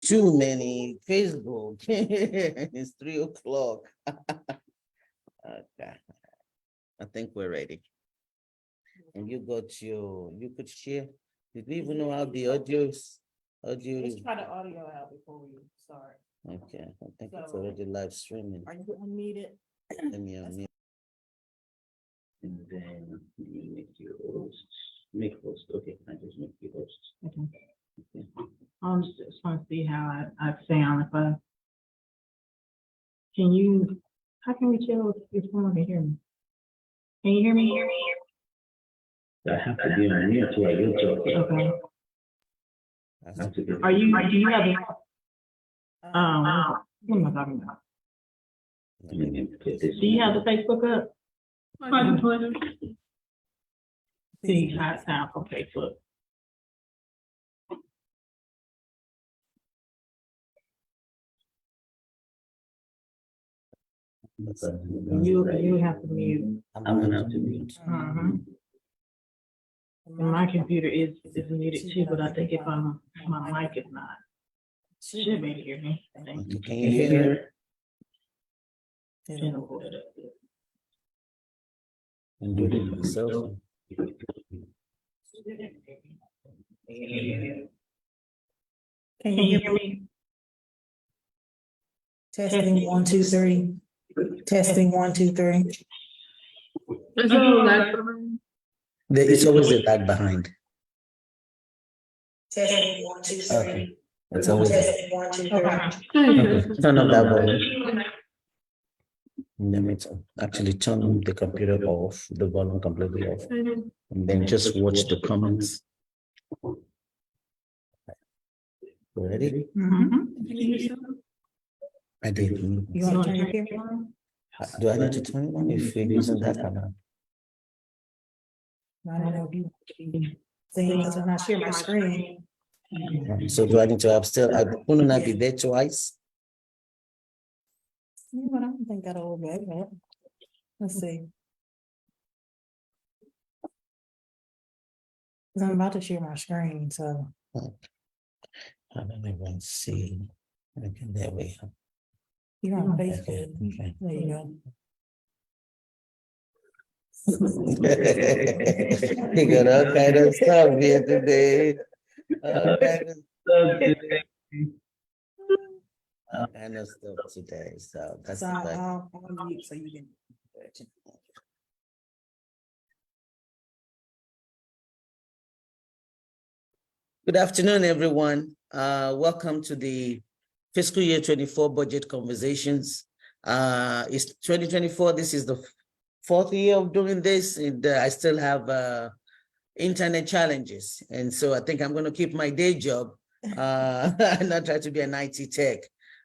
too many. Facebook. It's 3:00. Okay. I think we're ready. And you could share. Did we even know how the audio is? Let's try the audio out before we start. Okay, I think it's already live streaming. Are you unmuted? Let me unmute. And then you make your host. Make host. Okay, I just make you host. Okay. Just want to see how I sound. How can we tell if someone can hear me? Can you hear me? I have to be on mute while you're talking. Okay. Do Do you have what am I talking about? Do you have the Facebook up? I can put it. See how it sounds on Facebook. You have to mute. I'm gonna have to mute. And my computer is muted too, but I think if my mic is not, should be able to hear me. I think. Can you hear it? And do it yourself. Can you hear me? Testing 1, 2, 3. Testing 1, 2, 3. It's always a lag behind. Testing 1, 2, 3. Okay. It's always Testing 1, 2, 3. okay. Turn off that volume. Let me actually turn the computer off, the volume completely off, and then just watch the comments. Ready? I did. You want to turn your camera on? Do I need to turn it on if we're using that camera? I don't know if you see because I'm not sharing my screen. So do I need to have still? I will not be there twice. Yeah, but I don't think that'll work. Let's see. Because I'm about to share my screen, so. I don't even see. Okay, there we go. You're on Okay, Facebook. okay. There you go. You got all kind of stuff here today. All kind of stuff today. All kind of stuff today. So that's So like, I'll mute so you can. good afternoon, everyone. Welcome to the fiscal year 24 budget conversations. It's 2024. This is the fourth year of doing this, and I still have internet challenges. And so I think I'm going to keep my day job and not try to be an IT tech.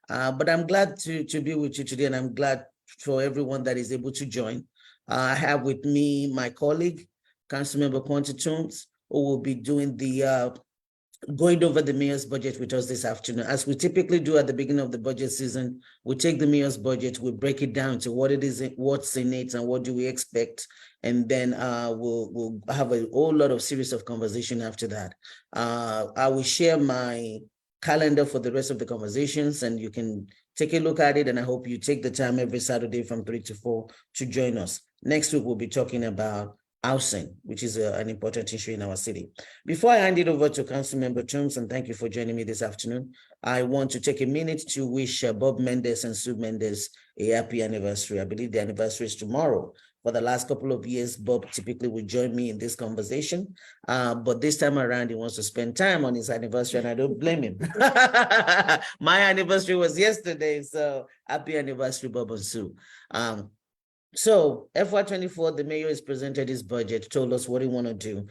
But I'm glad to be with you today, and I'm glad for everyone that is able to join. I have with me my colleague, Councilmember Kyonzte Toombs, who will be doing the going over the mayor's budget with us this afternoon. As we typically do at the beginning of the budget season, we take the mayor's budget, we break it down to what it is, what's in it, and what do we expect. And then we'll have a whole lot of series of conversation after that. I will share my calendar for the rest of the conversations, and you can take a look at it. And I hope you take the time every Saturday from 3 to 4 to join us. Next week, we'll be talking about housing, which is an important issue in our city. Before I hand it over to Councilmember Toombs, and thank you for joining me this afternoon, I want to take a minute to wish Bob Mendes and Sue Mendes a happy anniversary. I believe the anniversary is tomorrow. For the last couple of years, Bob typically would join me in this conversation, but this time around, he wants to spend time on his anniversary, and I don't blame him. My anniversary was yesterday, so happy anniversary, Bob and Sue. So FY24, the mayor has presented his budget, told us what he want to do.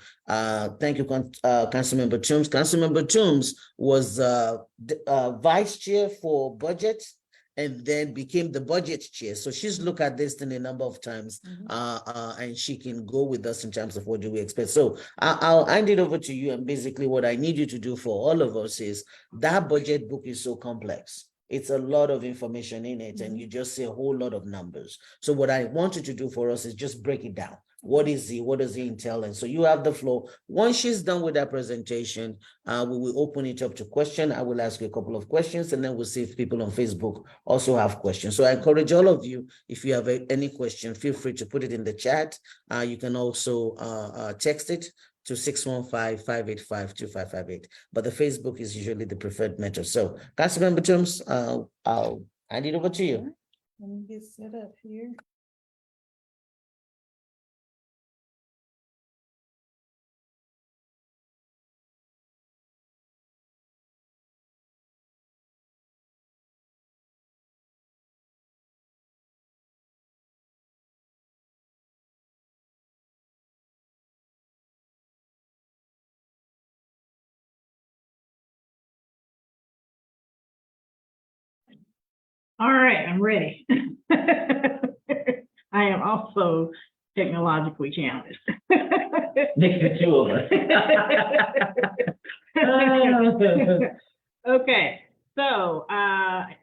Thank you, Councilmember Toombs. Councilmember Toombs was vice chair for budget and then became the budget chair. So she's looked at this thing a number of times, and she can go with us in terms of what do we expect. So I'll hand it over to you. And basically what I need you to do for all of us is that budget book is so complex. It's a lot of information in it, and you just see a whole lot of numbers. So what I want you to do for us is just break it down. what does it entail? And so you have the floor. Once she's done with that presentation, we will open it up to question. I will ask you a couple of questions, and then we'll see if people on Facebook also have questions. So I encourage all of you, if you have any question, feel free to put it in the chat. You can also text it to 615-585-2558. But the Facebook is usually the preferred method. So Councilmember Toombs, I'll hand it over to you. Let me get set up here. All right, I'm ready. I am also technologically challenged. Makes the two of us. Okay, so I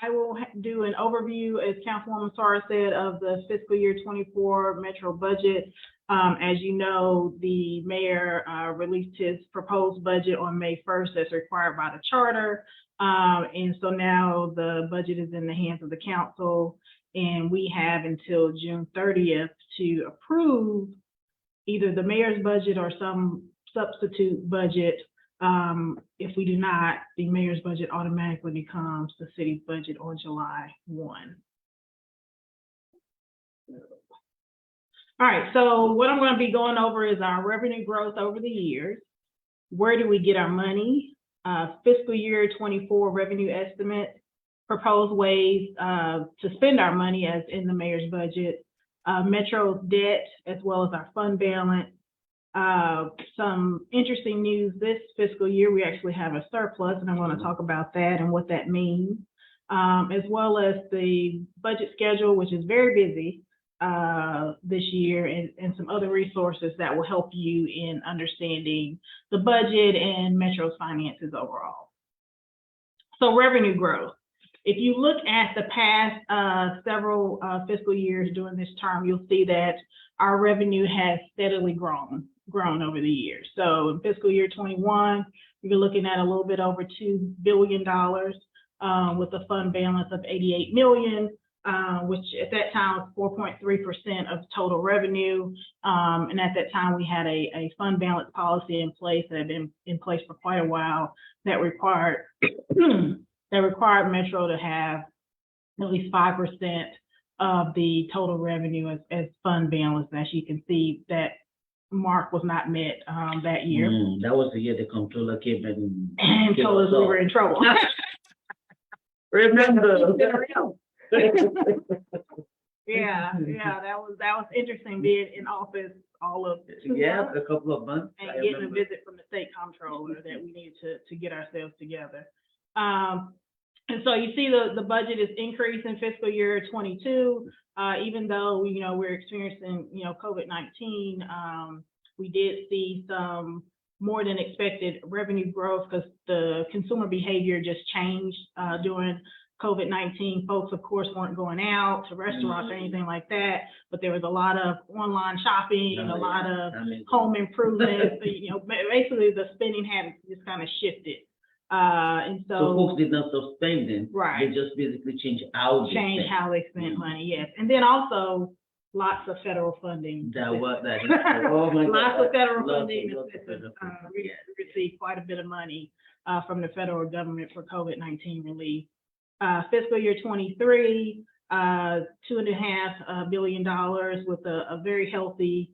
will do an overview, as Councilwoman Suara said, of the fiscal year 24 Metro budget. As you know, the mayor released his proposed budget on May 1st as required by the charter. And so now the budget is in the hands of the council, and we have until June 30th to approve either the mayor's budget or some substitute budget. If we do not, the mayor's budget automatically becomes the city's budget on July 1. All right, so what I'm going to be going over is our revenue growth over the years. Where do we get our money? Fiscal year 24 revenue estimate, proposed ways to spend our money as in the mayor's budget, Metro's debt, as well as our fund balance. Some interesting news this fiscal year, we actually have a surplus, and I'm going to talk about that and what that means, as well as the budget schedule, which is very busy this year, and some other resources that will help you in understanding the budget and Metro's finances overall. So revenue growth. If you look at the past several fiscal years during this term, you'll see that our revenue has steadily grown over the years. So in fiscal year 21, you're looking at a little bit over $2 billion with a fund balance of $88 million. Which at that time was 4.3% of total revenue. And at that time, we had a fund balance policy in place that had been in place for quite a while that required Metro to have at least 5% of the total revenue as fund balance. As you can see, that mark was not met that year. That was the year the comptroller came and told us we were in trouble. Remember. Yeah, that was interesting being in office all of 2 months. A couple of months. And getting a visit from the state comptroller that we needed to get ourselves together. And so you see the budget is increasing fiscal year 22, even though we're experiencing COVID-19. We did see some more than expected revenue growth because the consumer behavior just changed during COVID-19. Folks, of course, weren't going out to restaurants or anything like that, but there was a lot of online shopping, a lot of home improvement. Basically the spending habits just kind of shifted. And so folks did not stop spending. Right. They just basically changed how they spent money, yes. And then also lots of federal funding. Lots of federal funding. We received quite a bit of money from the federal government for COVID-19 relief. Fiscal year 23, $2.5 billion with a very healthy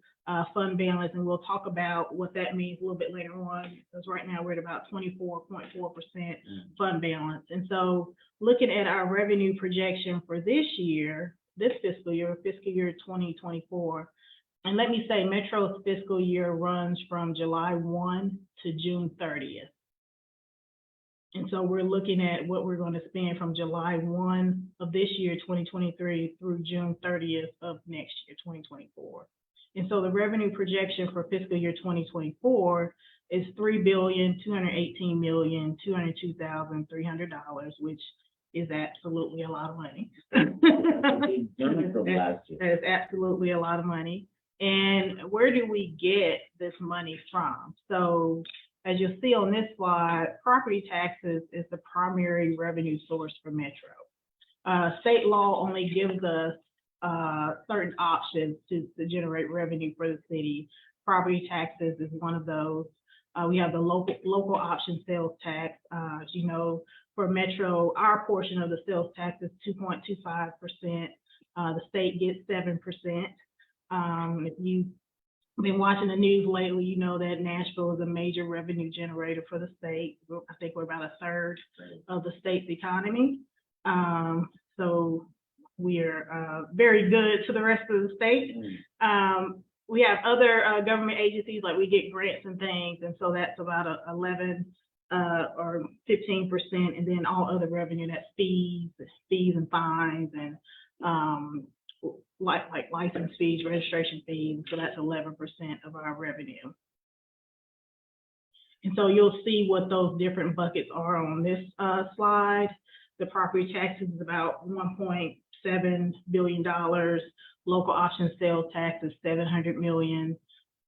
fund balance, and we'll talk about what that means a little bit later on, because right now we're at about 24.4% fund balance. And so looking at our revenue projection for this fiscal year 2024, and let me say Metro's fiscal year runs from July 1 to June 30th. And so we're looking at what we're going to spend from July 1 of this year, 2023, through June 30th of next year, 2024. And so the revenue projection for fiscal year 2024 is $3,218,202,300, which is absolutely a lot of money. That is absolutely a lot of money. And where do we get this money from? So as you'll see on this slide, property taxes is the primary revenue source for Metro. State law only gives us certain options to generate revenue for the city. Property taxes is one of those. We have the local option sales tax. As you know, for Metro, our portion of the sales tax is 2.25%. The state gets 7%. If you've been watching the news lately, you know that Nashville is a major revenue generator for the state. I think we're about a third of the state's economy. So we are very good to the rest of the state. We have other government agencies, like we get grants and things, and so that's about 11 or 15%, and then all other revenue, that's fees and fines, and like license fees, registration fees, so that's 11% of our revenue. And so you'll see what those different buckets are on this slide. The property taxes is about $1.7 billion. Local option sales tax is $700 million.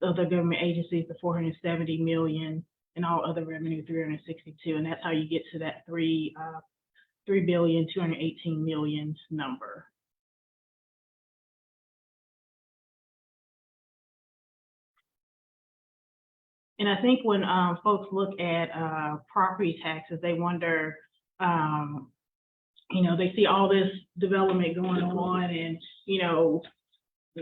Other government agencies are $470 million, and all other revenue $362. And that's how you get to that $3,218 million number. And I think when folks look at property taxes, they wonder, you know, they see all this development going on, and, you know,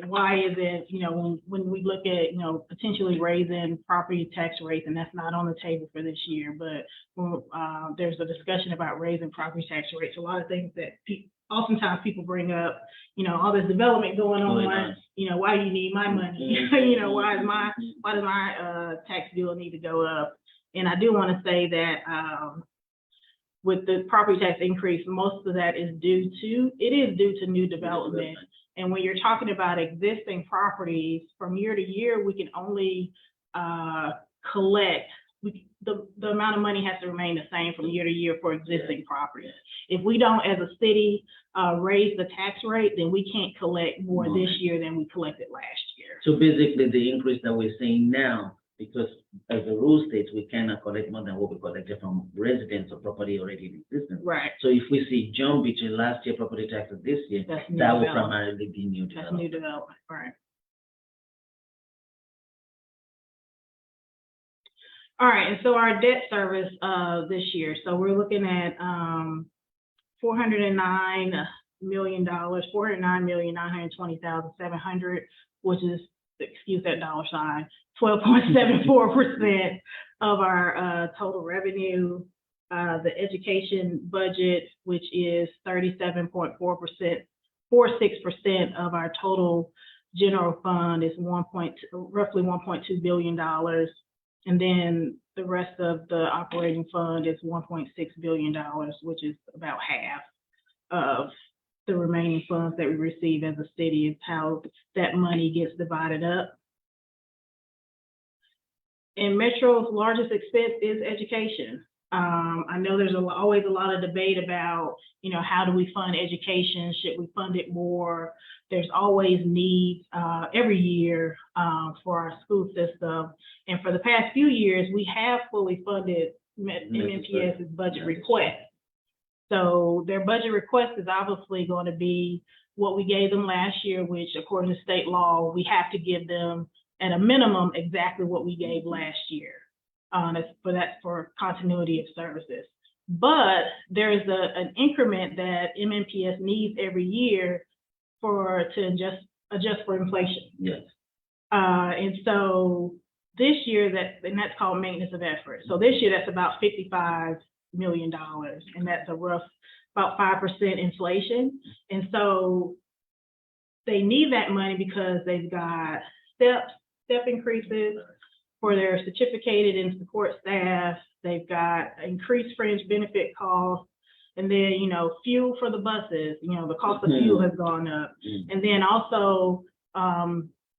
why is it, you know, when we look at, you know, potentially raising property tax rates, and that's not on the table for this year, but when there's a discussion about raising property tax rates, a lot of things that oftentimes people bring up, you know, all this development going on, you know, why do you need my money? You know, why does my tax bill need to go up? And I do want to say that with the property tax increase, most of that is due to new development. And when you're talking about existing properties, from year to year, we can only collect, the amount of money has to remain the same from year to year for existing properties. If we don't, as a city, raise the tax rate, then we can't collect more this year than we collected last year. So basically, the increase that we're seeing now, because as the rule states, we cannot collect more than what we collected from residents or property already in existence. Right. So if we see jump between last year property taxes this year, that will primarily be new development. That's new development, right. All right, and so our debt service this year, so we're looking at $409 million, $409,920,700, which is, excuse that dollar sign, 12.74% of our total revenue. The education budget, which is 37.46% of our total general fund, is roughly $1.2 billion. And then the rest of the operating fund is $1.6 billion, which is about half of the remaining funds that we receive as a city. Is how that money gets divided up. And Metro's largest expense is education. I know there's always a lot of debate about, you know, how do we fund education? Should we fund it more? There's always needs every year for our school system. And for the past few years, we have fully funded MNPS's budget request. So their budget request is obviously going to be what we gave them last year, which according to state law, we have to give them at a minimum exactly what we gave last year. That's for continuity of services. But there is an increment that MNPS needs every year to adjust for inflation. Yes. And so this year, that's called maintenance of effort. So this year, that's about $55 million, and that's a rough about 5% inflation. And so they need that money because they've got step increases for their certificated and support staff. They've got increased fringe benefit costs, and then, you know, fuel for the buses, you know, the cost of fuel has gone up. And then also,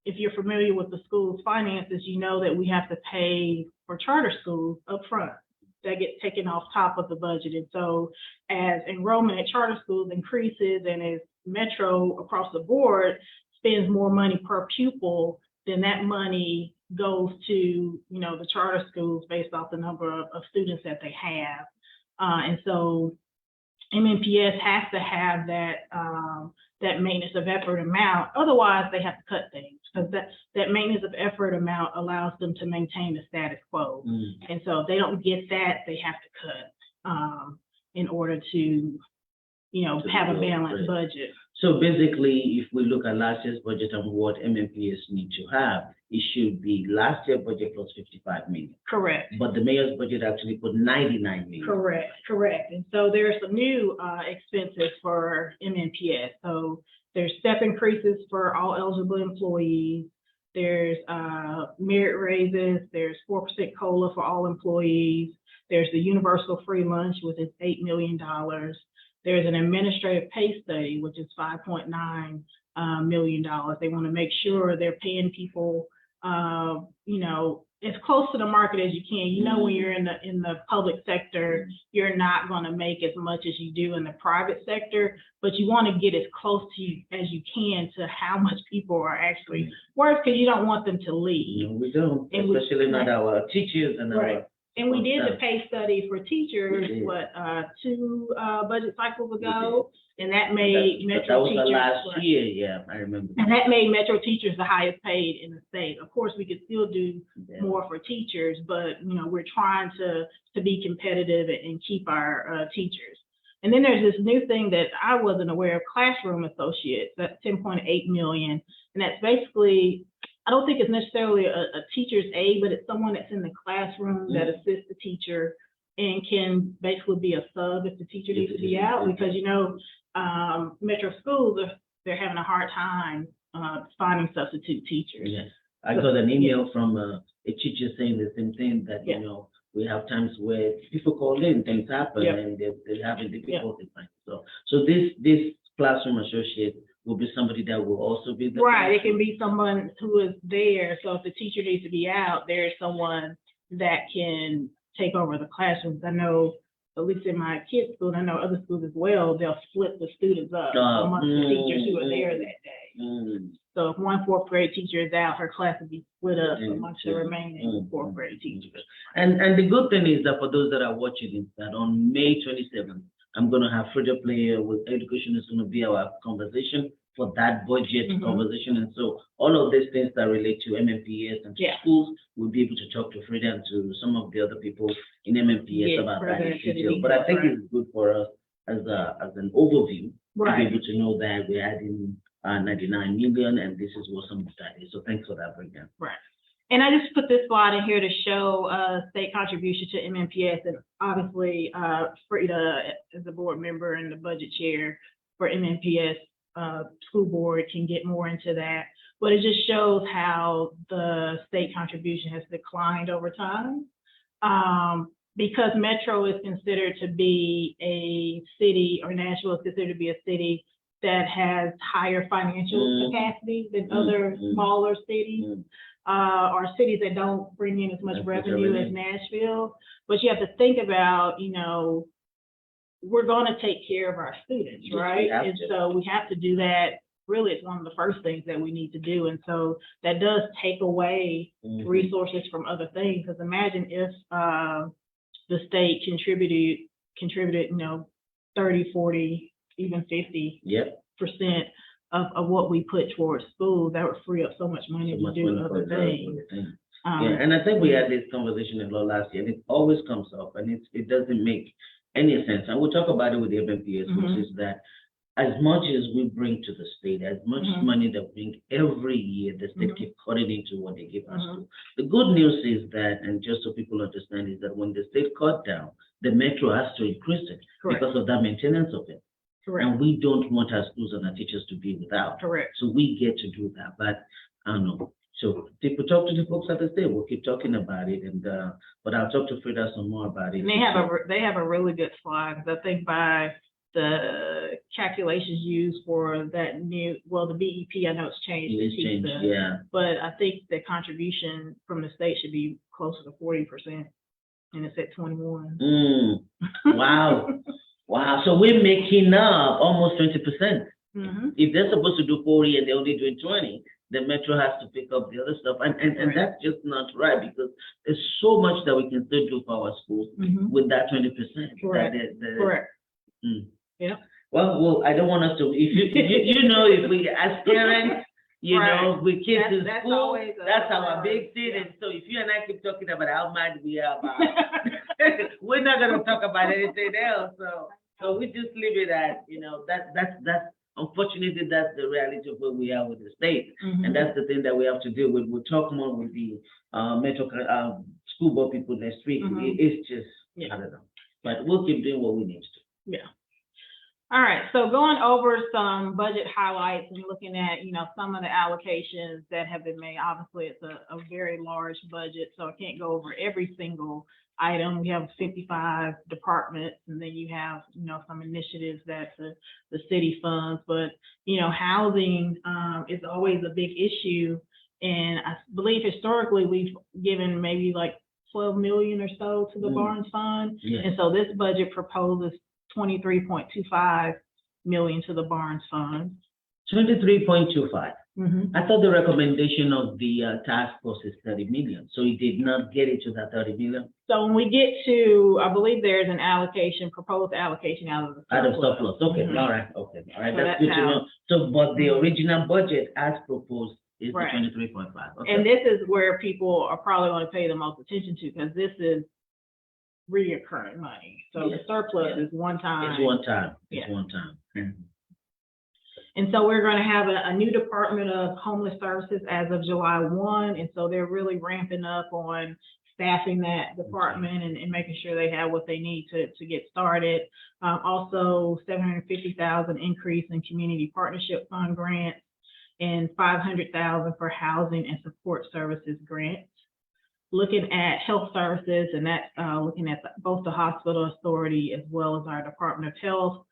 if you're familiar with the school's finances, you know that we have to pay for charter schools up front. That gets taken off top of the budget. And so as enrollment at charter schools increases, and as Metro across the board spends more money per pupil, then that money goes to, the charter schools based off the number of students that they have. And so MNPS has to have that maintenance of effort amount. Otherwise, they have to cut things, because that maintenance of effort amount allows them to maintain the status quo. And so if they don't get that, they have to cut in order to, have a balanced budget. So basically, if we look at last year's budget and what MNPS need to have, it should be last year's budget plus 55 million. Correct. But the mayor's budget actually put 99 million. Correct. And so there's some new expenses for MNPS. So there's step increases for all eligible employees. There's merit raises. There's 4% COLA for all employees. There's the universal free lunch, which is $8 million. There's an administrative pay study, which is $5.9 million. They want to make sure they're paying people, as close to the market as you can. When you're in the public sector, you're not going to make as much as you do in the private sector, but you want to get as close to as you can to how much people are actually worth, because you don't want them to leave. No, we don't, and especially not our teachers and our. And we did the pay study for teachers, 2 budget cycles ago, and that made Metro teachers. That was the last year, yeah, I remember. And that made Metro teachers the highest paid in the state. Of course, we could still do more for teachers, but we're trying to be competitive and keep our teachers. And then there's this new thing that I wasn't aware of, classroom associates. That's 10.8 million, and that's basically, I don't think it's necessarily a teacher's aide, but it's someone that's in the classroom that assists the teacher and can basically be a sub if the teacher needs to be out, because Metro schools, they're having a hard time finding substitute teachers. Yes, I got an email from a teacher saying the same thing, that we have times where people call in, things happen, and they're having difficulty. So this classroom associate will be somebody that will also be there. Right, it can be someone who is there. So if the teacher needs to be out, there's someone that can take over the classrooms. I know, at least in my kids' school, I know other schools as well, they'll split the students up amongst the teachers who are there that day. So if one 4th grade teacher is out, her class will be split up amongst the remaining 4th grade teachers. And the good thing is that for those that are watching, is that on May 27th, I'm going to have Frida Player with Education is going to be our conversation for that budget conversation. And so all of these things that relate to MNPS and to schools, we'll be able to talk to Frida and to some of the other people in MNPS about that in detail. But I think it's good for us as an overview to be able to know that we're adding 99 million, and this is what some of that is. So thanks for that breakdown. Right. And I just put this slide in here to show state contribution to MNPS, and obviously Frida, as a board member and the budget chair for MNPS school board, can get more into that. But it just shows how the state contribution has declined over time. Because Metro is considered to be a city, or Nashville is considered to be a city that has higher financial capacity than other smaller cities. Or cities that don't bring in as much revenue as Nashville. But you have to think about, we're going to take care of our students, right? And so we have to do that. Really, it's one of the first things that we need to do. And so that does take away resources from other things. Because imagine if the state contributed, 30, 40, even 50% of what we put towards schools, that would free up so much money to do other things. And I think we had this conversation a lot last year, and it always comes up, and it doesn't make any sense. And we'll talk about it with the MNPS, which is that as much as we bring to the state, as much money that we bring every year, the state keep cutting into what they give us. The good news is that, and just so people understand, is that when the state cut down, the Metro has to increase it because of that maintenance of it. And we don't want our schools and our teachers to be without. So we get to do that. But I don't know. So people talk to the folks at the state. We'll keep talking about it, and but I'll talk to Frida some more about it. And they have a really good slide. I think by the calculations used for that new, the BEP, I know it's changed. It's changed, But I think the contribution from the state should be closer to 40%, and it's at 21. Wow. Wow. So we're making up almost 20%. If they're supposed to do 40 and they're only doing 20, the Metro has to pick up the other stuff. And Right. that's just not right, because there's so much that we can still do for our schools with that 20%. Correct. Correct. Yeah. Well, I don't want us to, if if we, as parents, Right. with kids in That's school, always that's a our big thing. yeah. And so if you and I keep talking about how mad we are about, we're not going to talk about anything else. So we just leave it at, that's unfortunately, that's the reality of where we are with the state. And that's the thing that we have to deal with. We'll talk more with the Metro school board people next week. It's just, I don't know. But we'll keep doing what we need to. Yeah. All right, so going over some budget highlights and looking at, some of the allocations that have been made. Obviously, it's a very large budget, so I can't go over every single item. We have 55 departments, and then you have, some initiatives that the city funds. But, housing is always a big issue. And I believe historically we've given maybe like 12 million or so to the Barnes Fund. Yes. And so this budget proposes 23.25 million to the Barnes Fund. 23.25. Mm-hmm. I thought the recommendation of the task force is 30 million. So it did not get it to that 30 million? So when we get to, I believe there's an allocation, proposed allocation out of the surplus. Out of surplus. Okay, Mhm. all right, okay. All right, So that's that's good to how- know. So, but the original budget as proposed is Right. the 23.5. Okay. And this is where people are probably going to pay the most attention to, because this is reoccurring money. So the Yes, surplus yes. is one time. It's one time. It's Yeah. one time. Mhm. And so we're going to have a new Department of Homeless Services as of July 1. And so they're really ramping up on staffing that department and making sure they have what they need to get started. Also, 750,000 increase in Community Partnership Fund grants and 500,000 for housing and support services grants. Looking at health services, and that's looking at both the hospital authority as well as our Department of Health.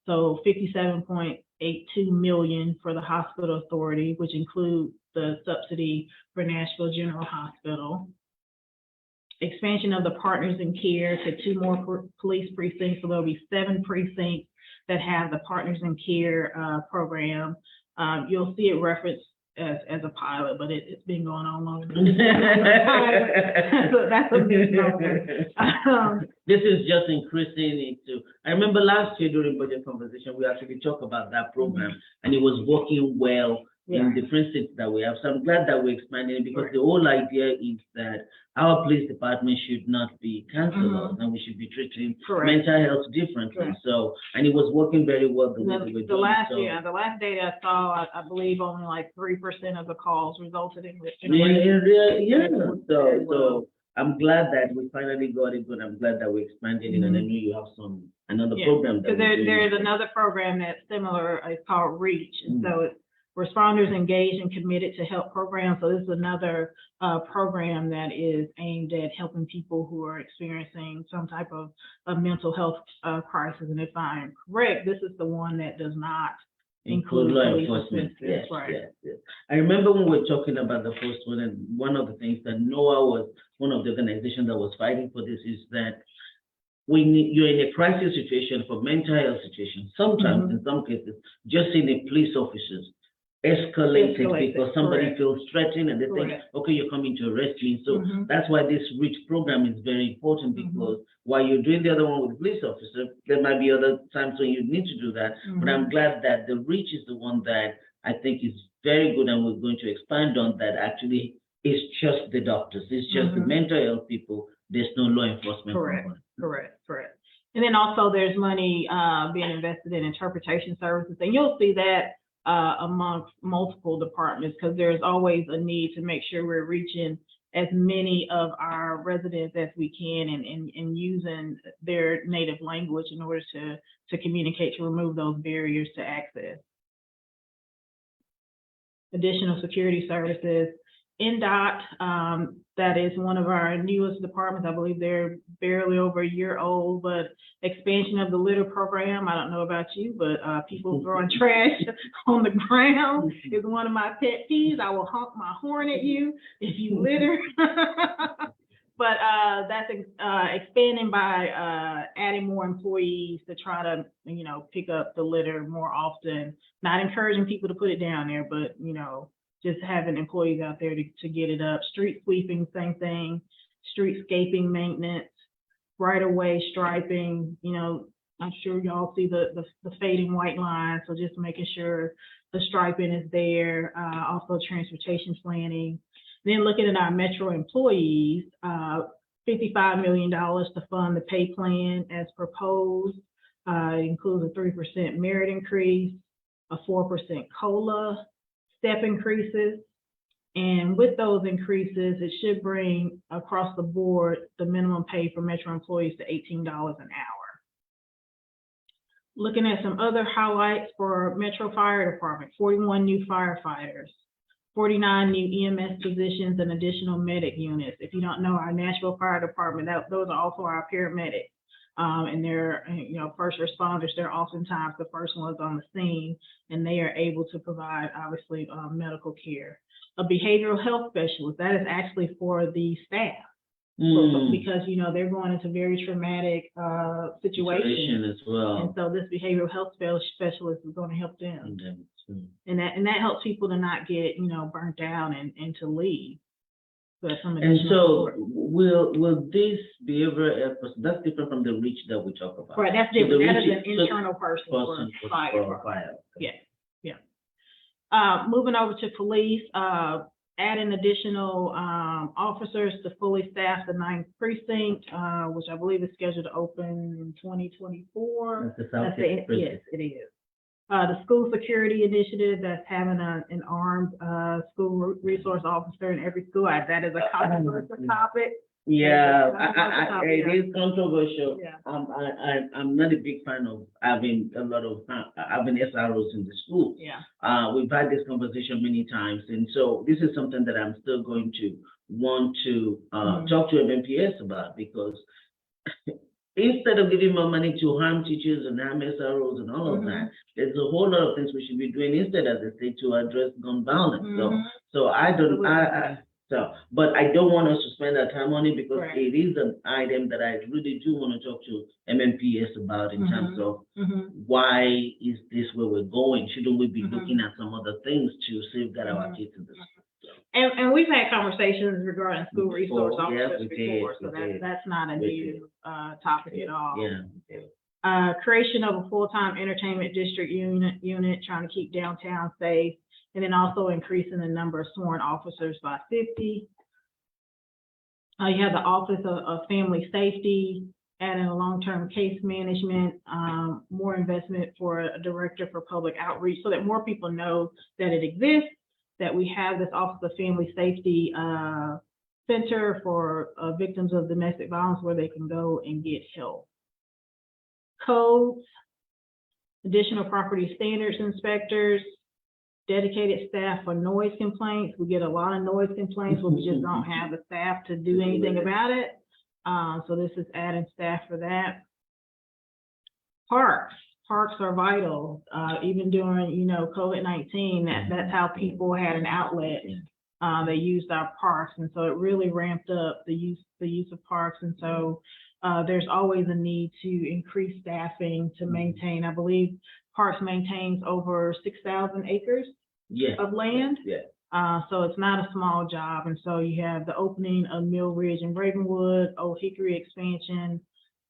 So 57.82 million for the hospital authority, which includes the subsidy for Nashville General Hospital. Expansion of the Partners in Care to 2 more police precincts, so there'll be 7 precincts that have the Partners in Care program. You'll see it referenced as a pilot, but it's been going on longer than so that's a misnomer. This is just increasing it to, I remember last year during budget conversation, we actually talked about that program, and it was working well in different states that we have. So I'm glad that we're expanding it, because the whole idea is that our police department should not be canceled, and we should be treating mental health differently. So, and it was working very well the way we were doing it. The last data I saw, I believe only like 3% of the calls resulted in So I'm glad that we finally got it, but I'm glad that we expanded it, and I know you have another program. Because there's another program that's similar. It's called REACH, and so it's Responders Engaged and Committed to Help program. So this is another program that is aimed at helping people who are experiencing some type of mental health crisis. And if I'm correct, this is the one that does not include law police enforcement. assistance. Yes. I remember when we were talking about the first one, and one of the things that NOAA was one of the organizations that was fighting for this is that when you're in a crisis situation, for mental health situation, sometimes in some cases, just seeing the police officers escalate it because somebody feels threatened and they think, okay, you're coming to arrest me. So that's why this REACH program is very important, because while you're doing the other one with the police officer, there might be other times when you need to do that. But I'm glad that the REACH is the one that I think is very good, and we're going to expand on that. Actually, it's just the doctors. It's just the mental health people. There's no law enforcement. Correct. And then also there's money being invested in interpretation services, and you'll see that amongst multiple departments, because there's always a need to make sure we're reaching as many of our residents as we can, and using their native language in order to communicate, to remove those barriers to access. Additional security services. NDOT, that is one of our newest departments. I believe they're barely over a year old, but expansion of the litter program. I don't know about you, but people throwing trash on the ground is one of my pet peeves. I will honk my horn at you if you litter. But that's expanding by adding more employees to try to, pick up the litter more often. Not encouraging people to put it down there, but, just having employees out there to get it up. Street sweeping, same thing. Streetscaping maintenance, right-of-way striping. I'm sure y'all see the fading white line, so just making sure the striping is there. Also transportation planning. Then looking at our Metro employees, $55 million to fund the pay plan as proposed. It includes a 3% merit increase, a 4% COLA, step increases. And with those increases, it should bring across the board the minimum pay for Metro employees to $18 an hour. Looking at some other highlights for Metro Fire Department, 41 new firefighters, 49 new EMS positions, and additional medic units. If you don't know, our Nashville Fire Department, those are also our paramedics. And they're, first responders. They're oftentimes the first ones on the scene, and they are able to provide, obviously, medical care. A behavioral health specialist, that is actually for the staff. Because, they're going into very traumatic situations as well. And so this behavioral health specialist is going to help them. And that helps people to not get, burnt out and to leave. And so will this behavioral person, that's different from the reach that we talk about. Right, that's different. That is an internal person for fire. Yeah. Moving over to police, adding additional officers to fully staff the 9th precinct, which I believe is scheduled to open in 2024. That's the yes, it is. The school security initiative, that's having an armed school resource officer in every school. That is a controversial topic. Yeah, it is controversial. Yeah. I'm not a big fan of having having SROs in the schools. Yeah. We've had this conversation many times, and so this is something that I'm still going to want to talk to MMPS about, because instead of giving more money to harm teachers and harm SROs and all of that, there's a whole lot of things we should be doing instead as a state to address gun violence. So but I don't want us to spend our time on it, because it is an item that I really do want to talk to MMPS about in terms of why is this where we're going? Shouldn't we be looking at some other things to safeguard our kids in this? And we've had conversations regarding school resource officers before, so that's not a new topic at all. Creation of a full-time entertainment district unit, trying to keep downtown safe, and then also increasing the number of sworn officers by 50. You have the Office of Family Safety, adding a long-term case management, more investment for a director for public outreach, so that more people know that it exists, that we have this Office of Family Safety center for victims of domestic violence where they can go and get help. Codes, additional property standards inspectors, dedicated staff for noise complaints. We get a lot of noise complaints, but we just don't have the staff to do anything about it. So this is adding staff for that. Parks are vital. Even during, COVID-19, that's how people had an outlet. They used our parks, and so it really ramped up the use of parks. And so there's always a need to increase staffing to maintain. I believe Parks maintains over 6,000 acres of land. So it's not a small job. And so you have the opening of Mill Ridge and Ravenwood, Old Hickory expansion,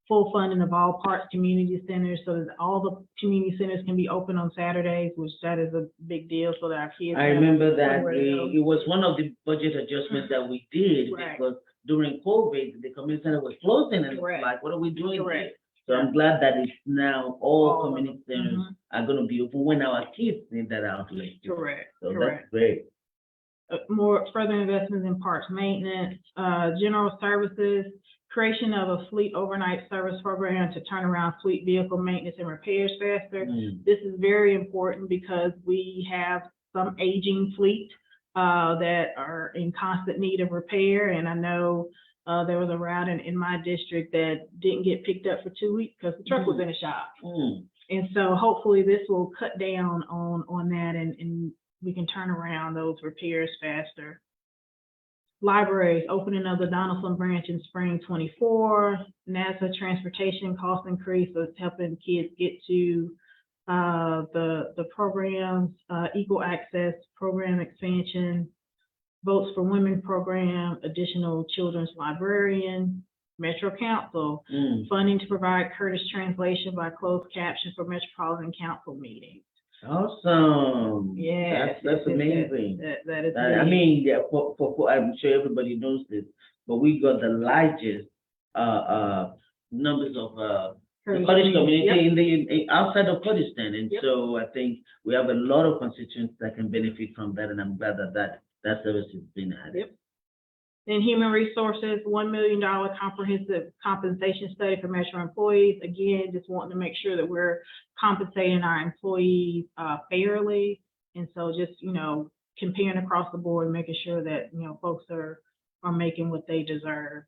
full funding of all Parks community centers, so that all the community centers can be open on Saturdays, which that is a big deal, so that our kids. I remember that it was one of the budget adjustments that we did, because during COVID, the community center was closing, and it's like, what are we doing here? So I'm glad that it's now all community centers are going to be open when our kids need that outlet. So that's great. More further investments in parks maintenance, general services, creation of a fleet overnight service program to turn around fleet vehicle maintenance and repairs faster. This is very important because we have some aging fleet that are in constant need of repair. And I know there was a route in my district that didn't get picked up for 2 weeks because the truck was in a shop. And so hopefully this will cut down on that, and we can turn around those repairs faster. Libraries, opening of the Donaldson branch in spring 24. NASA transportation cost increase, so it's helping kids get to the programs, equal access program expansion, Votes for Women program, additional children's librarian, Metro Council, funding to provide Curtis translation by closed caption for Metropolitan Council meetings. Awesome. Yes, that's amazing. That is. I mean, yeah, for I'm sure everybody knows this, but we got the largest numbers of the Kurdish community in outside of Kurdistan, and so I think we have a lot of constituents that can benefit from that, and I'm glad that service has been added. In human resources, $1 million comprehensive compensation study for Metro employees. Again, just wanting to make sure that we're compensating our employees fairly. And so just, comparing across the board, making sure that, folks are making what they deserve.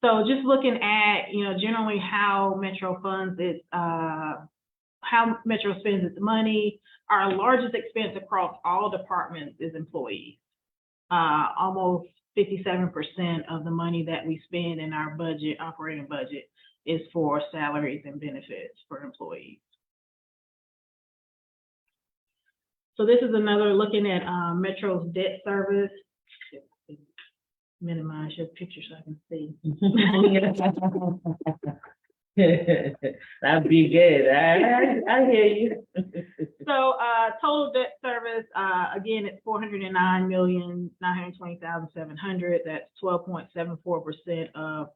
So just looking at, generally how Metro funds its, how Metro spends its money. Our largest expense across all departments is employees. Almost 57% of the money that we spend in our budget, operating budget, is for salaries and benefits for employees. So this is another looking at Metro's debt service. Minimize your picture so I can see. That'd be good. I hear you. So total debt service, again, it's $409,920,700. That's 12.74% of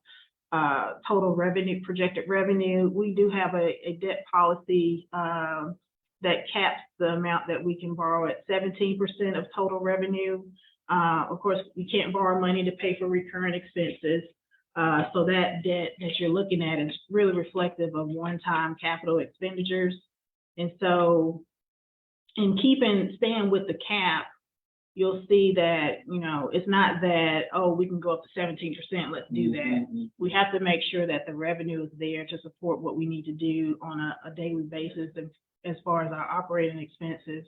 total revenue, projected revenue. We do have a debt policy that caps the amount that we can borrow at 17% of total revenue. Of course, we can't borrow money to pay for recurrent expenses. So that debt that you're looking at is really reflective of one-time capital expenditures. And so in staying with the cap, you'll see that, it's not that, oh, we can go up to 17%, let's do that. We have to make sure that the revenue is there to support what we need to do on a daily basis as far as our operating expenses.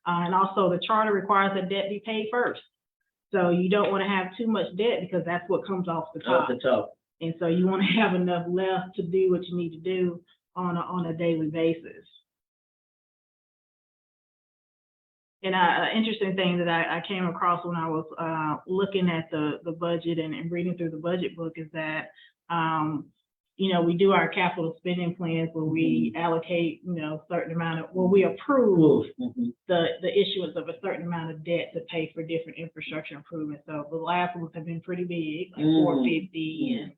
And also the charter requires that debt be paid first. So you don't want to have too much debt because that's what comes off the top. And so you want to have enough left to do what you need to do on a daily basis. And an interesting thing that I came across when I was looking at the budget and reading through the budget book is that, we do our capital spending plans where we allocate, certain amount of, we approve the issuance of a certain amount of debt to pay for different infrastructure improvements. So the last ones have been pretty big, like 450 and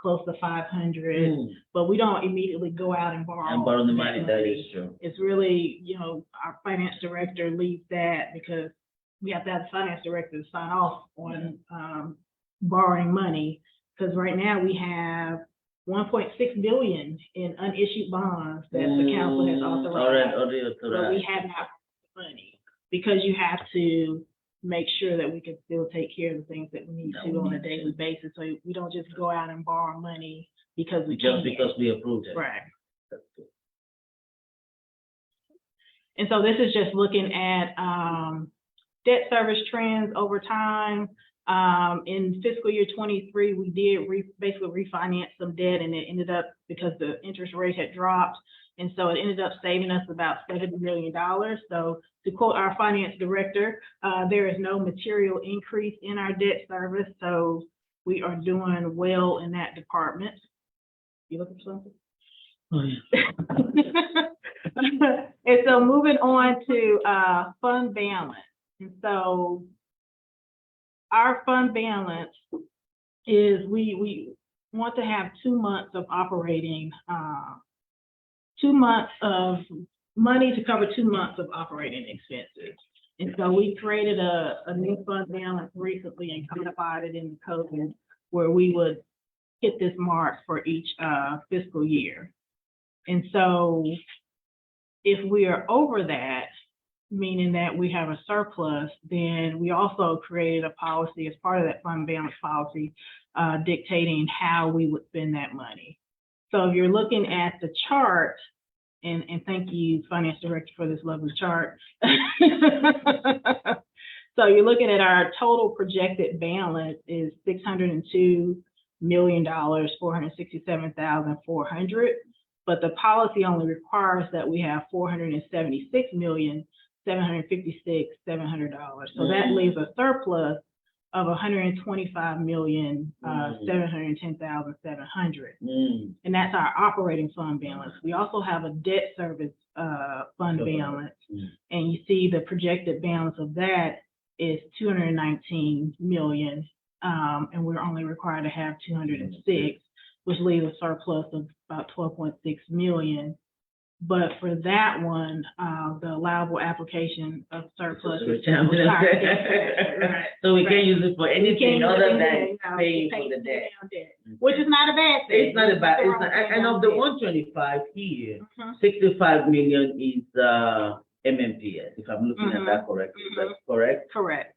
close to 500, but we don't immediately go out and borrow the money. That is true. It's really, our finance director leads that because we have to have the finance director to sign off on borrowing money. Because right now we have $1.6 billion in unissued bonds that the council has authorized. But we have not money because you have to make sure that we can still take care of the things that we need to on a daily basis. So we don't just go out and borrow money because we just because we approved it. Right. That's good. And so this is just looking at debt service trends over time. In fiscal year 23, we did basically refinance some debt, and it ended up, because the interest rate had dropped, and so it ended up saving us about $70 million. So to quote our finance director, there is no material increase in our debt service, so we are doing well in that department. You looking for something? Oh, yeah. And so moving on to fund balance. And so our fund balance is we want to have 2 months of operating, 2 months of money to cover 2 months of operating expenses. And so we created a new fund balance recently and codified it in the code where we would hit this mark for each fiscal year. And so if we are over that, meaning that we have a surplus, then we also created a policy as part of that fund balance policy dictating how we would spend that money. So if you're looking at the chart, and thank you, Finance Director, for this lovely chart. So you're looking at our total projected balance is $602,467,400, but the policy only requires that we have $476,756,700. So that leaves a surplus of $125,710,700. And that's our operating fund balance. We also have a debt service fund balance, and you see the projected balance of that is $219 million, and we're only required to have 206, which leaves a surplus of about $12.6 million. But for that one, the allowable application of surplus is Right. So we can't use it for anything other than paying for the debt. Which is not a bad thing. It's not a bad, it's not, and of the 125 here, 65 million is MMPS, if I'm looking at that correctly. Is that correct? Correct.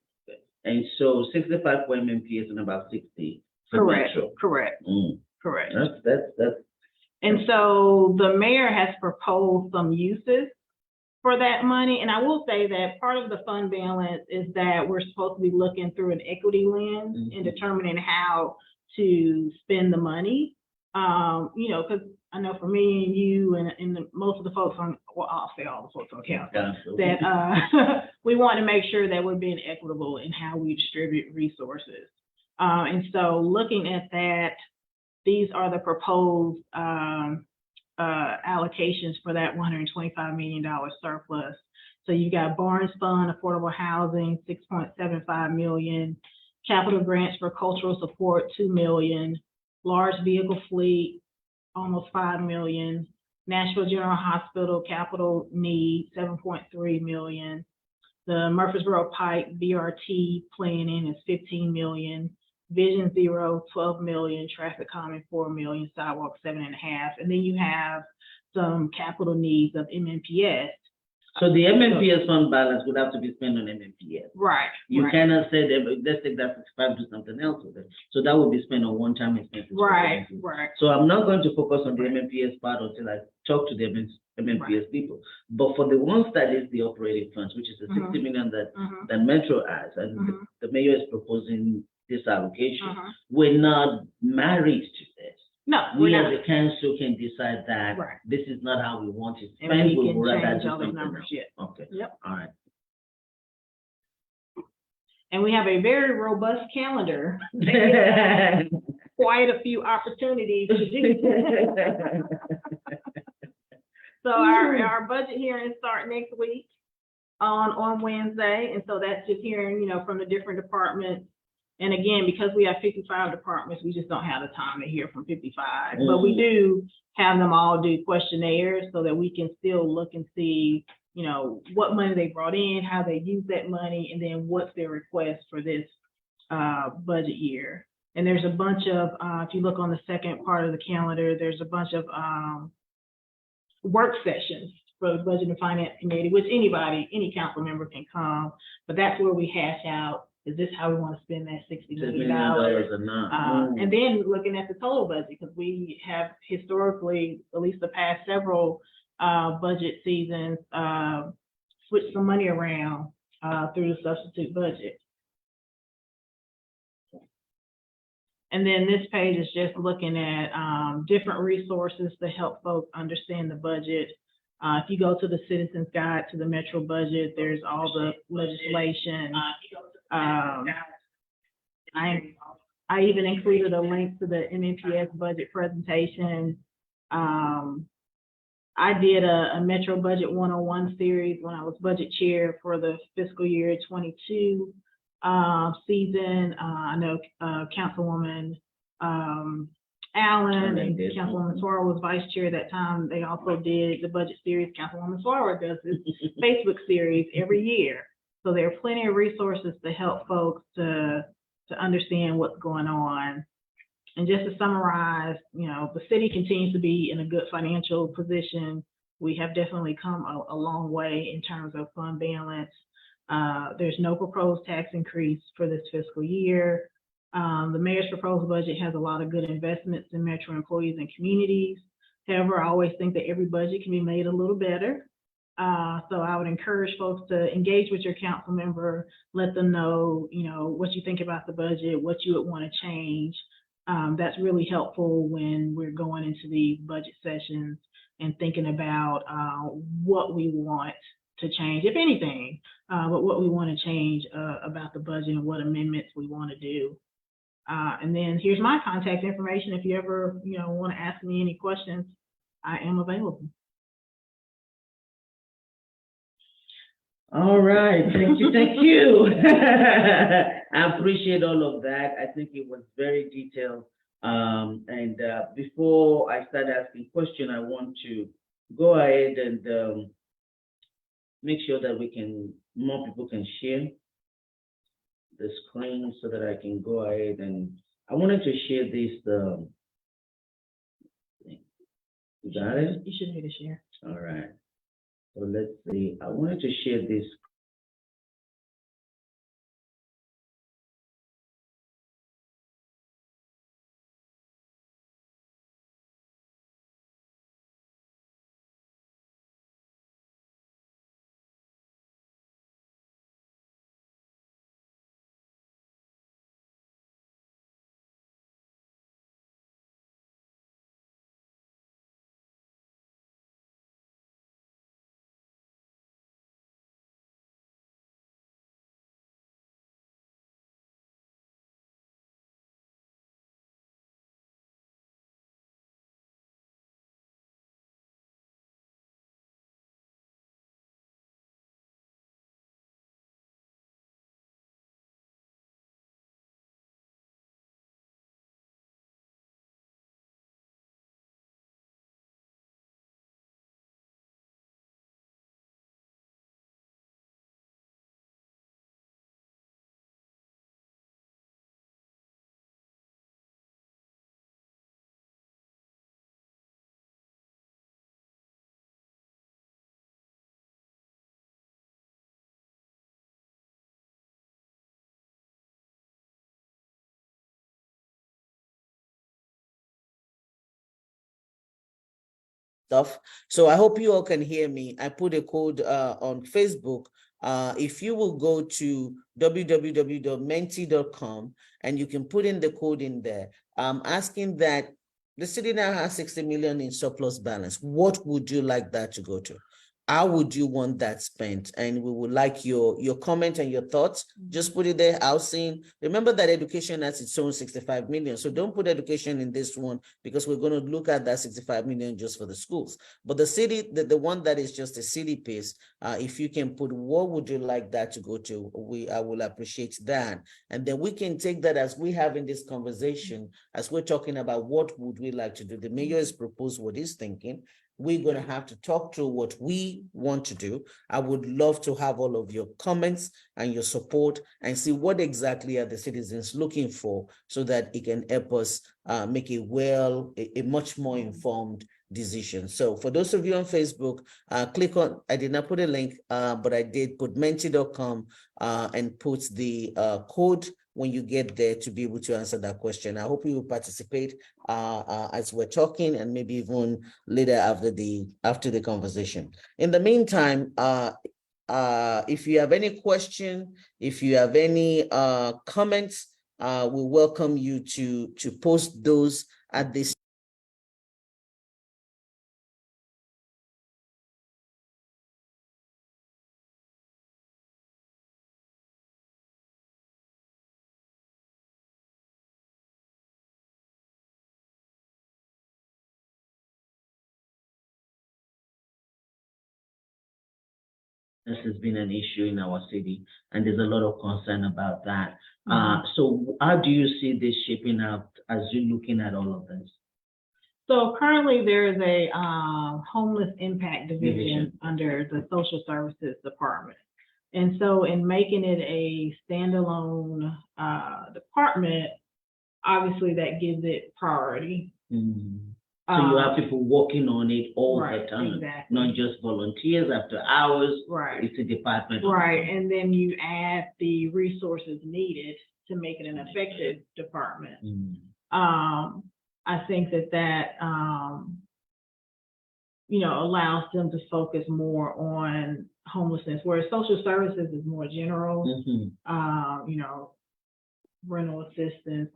And so 65 for MMPS and about 60 for Correct. Metro. Correct. Correct. That's And so the mayor has proposed some uses for that money. And I will say that part of the fund balance is that we're supposed to be looking through an equity lens and determining how to spend the money. You know, because I know for me and you and most of the folks on, well, I'll say all the folks on council, that we want to make sure that we're being equitable in how we distribute resources. And so looking at that, these are the proposed allocations for that $125 million surplus. So you got Barnes Fund, affordable housing, $6.75 million, capital grants for cultural support, $2 million, large vehicle fleet, almost $5 million, Nashville General Hospital capital need, $7.3 million, the Murfreesboro Pike BRT planning is $15 million, Vision Zero, $12 million, traffic calming, $4 million, sidewalk, $7.5 million. And then you have some capital needs of MMPS. So the MMPS fund balance would have to be spent on MMPS. Right. You right. cannot say that, let's take that 65 to something else with it. So that would be spent on one-time expenses. Right, right. So I'm not going to focus on the MMPS part until I talk to the MMPS people. But for the ones that is the operating funds, which is the 60 million that Metro has, and the mayor is proposing this allocation, we're not married to this. No, we as a council can decide that this is not how we want it spent. And we can would rather change do all the something numbers. else. Yep. Okay. Yep. All right. And we have a very robust calendar. Quite a few opportunities to do that. So our budget hearings start next week on Wednesday. And so that's just hearing, you know, from the different departments. And again, because we have 55 departments, we just don't have the time to hear from 55. But we do have them all do questionnaires so that we can still look and see, you know, what money they brought in, how they use that money, and then what's their request for this budget year. And there's a bunch of, if you look on the second part of the calendar, there's a bunch of work sessions for the Budget and Finance Committee, which any council member can come, but that's where we hash out, is this how we want to spend that $60 million? And then looking at the total budget, because we have historically, at least the past several budget seasons, switched some money around through the substitute budget. And then this page is just looking at different resources to help folks understand the budget. If you go to the Citizens Guide to the Metro budget, there's all the legislation. I even included a link to the MMPS budget presentation. I did a Metro Budget 101 series when I was budget chair for the fiscal year 22 season. I know Councilwoman Allen and Councilwoman Suara was vice chair at that time. They also did the budget series. Councilwoman Suara does this Facebook series every year. So there are plenty of resources to help folks to understand what's going on. And just to summarize, you know, the city continues to be in a good financial position. We have definitely come a long way in terms of fund balance. There's no proposed tax increase for this fiscal year. The mayor's proposed budget has a lot of good investments in Metro employees and communities. However, I always think that every budget can be made a little better. So I would encourage folks to engage with your council member, let them know, what you think about the budget, what you would want to change. That's really helpful when we're going into the budget sessions and thinking about what we want to change, if anything, but what we want to change about the budget and what amendments we want to do. And then here's my contact information. If you ever, want to ask me any questions, I am available. All right, thank you, thank you. I appreciate all of that. I think it was very detailed. And before I start asking questions, I want to go ahead and make sure that more people can share the screen so that I can go ahead and I wanted to share this. You got it? You should hit a share. All right. So let's see. I wanted to share this. Stuff. So I hope you all can hear me. I put a code on Facebook. If you will go to www.menti.com and you can put in the code in there, I'm asking that the city now has 60 million in surplus balance. What would you like that to go to? How would you want that spent? And we would like your comment and your thoughts. Just put it there. Housing. Remember that education has its own 65 million. So don't put education in this one because we're going to look at that 65 million just for the schools. But the city, the one that is just a city piece, if you can put what would you like that to go to, I will appreciate that. And then we can take that as we have in this conversation, as we're talking about what would we like to do. The mayor has proposed what he's thinking. We're going to have to talk through what we want to do. I would love to have all of your comments and your support and see what exactly are the citizens looking for so that it can help us make a much more informed decision. So for those of you on Facebook, click on, I did not put a link, but I did put menti.com and put the code when you get there to be able to answer that question. I hope you will participate as we're talking and maybe even later after the conversation. In the meantime, if you have any question, if you have any comments, we welcome you to post those at this. This has been an issue in our city, and there's a lot of concern about that. So how do you see this shaping up as you're looking at all of this? So currently there is a homeless impact division under the social services department. And so in making it a standalone department, obviously that gives it priority. So you have people working on it all the time, exactly. Not just volunteers after hours. Right. It's a department. Right, and then you add the resources needed to make it an effective department. I think that allows them to focus more on homelessness, whereas social services is more general, rental assistance,